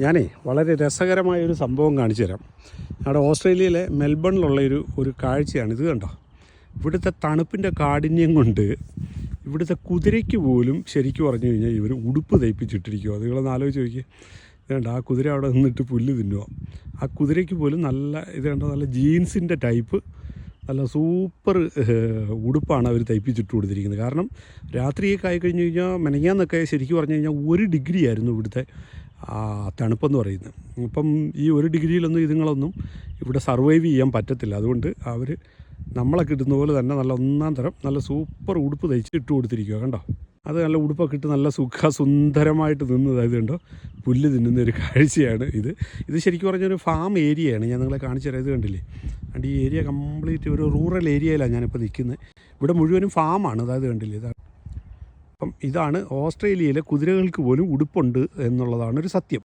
ഞാനേ വളരെ രസകരമായൊരു സംഭവം കാണിച്ചു തരാം. അവിടെ ഓസ്ട്രേലിയയിലെ മെൽബണിലുള്ള ഒരു കാഴ്ചയാണ് ഇത്. കണ്ടോ, ഇവിടുത്തെ തണുപ്പിൻ്റെ കാഠിന്യം കൊണ്ട് ഇവിടുത്തെ കുതിരയ്ക്ക് പോലും ശരിക്കും പറഞ്ഞു കഴിഞ്ഞാൽ ഇവർ ഉടുപ്പ് തയ്പ്പിച്ചിട്ടിരിക്കുക. നിങ്ങളൊന്ന് ആലോചിച്ച് നോക്കിയേ. ഇത് കണ്ടോ, ആ കുതിര അവിടെ നിന്നിട്ട് പുല്ല് തിന്നുക. ആ കുതിരയ്ക്ക് പോലും നല്ല ഇത് കണ്ടോ, നല്ല ജീൻസിൻ്റെ ടൈപ്പ് നല്ല സൂപ്പർ ഉടുപ്പാണ് അവർ തയ്പ്പിച്ചിട്ട് കൊടുത്തിരിക്കുന്നത്. കാരണം രാത്രിയൊക്കെ ആയിക്കഴിഞ്ഞ് കഴിഞ്ഞാൽ മെനങ്ങാന്നൊക്കെ ശരിക്കും പറഞ്ഞു കഴിഞ്ഞാൽ 1 ഡിഗ്രി ആയിരുന്നു ഇവിടുത്തെ തണുപ്പെന്ന് പറയുന്നത്. അപ്പം ഈ 1 ഡിഗ്രിയിലൊന്നും ഇതുങ്ങളൊന്നും ഇവിടെ സർവൈവ് ചെയ്യാൻ പറ്റത്തില്ല. അതുകൊണ്ട് അവർ നമ്മളൊക്കെ ഇടുന്ന പോലെ തന്നെ നല്ല ഒന്നാം തരം നല്ല സൂപ്പർ ഉടുപ്പ് തയ്ച്ച് ഇട്ട് കൊടുത്തിരിക്കുക. കണ്ടോ, അത് നല്ല ഉടുപ്പൊക്കെ ഇട്ട് നല്ല സുന്ദരമായിട്ട് നിന്നതായത് കണ്ടോ, പുല്ല് തിന്നുന്ന ഒരു കാഴ്ചയാണ് ഇത് ശരിക്കും പറഞ്ഞൊരു ഫാം ഏരിയയാണ്. ഞാൻ നിങ്ങളെ കാണിച്ചു തരാം. ഇത് കണ്ടില്ലേ, ഈ ഏരിയ കംപ്ലീറ്റ് ഒരു റൂറൽ ഏരിയയിലാണ് ഞാനിപ്പോൾ നിൽക്കുന്നത്. ഇവിടെ മുഴുവനും ഫാമാണ്. അതായത് കണ്ടില്ലേ, ഇതാണ്. അപ്പം ഇതാണ് ഓസ്ട്രേലിയയിലെ കുതിരകൾക്ക് പോലും ഉടുപ്പുണ്ട് എന്നുള്ളതാണ് ഒരു സത്യം.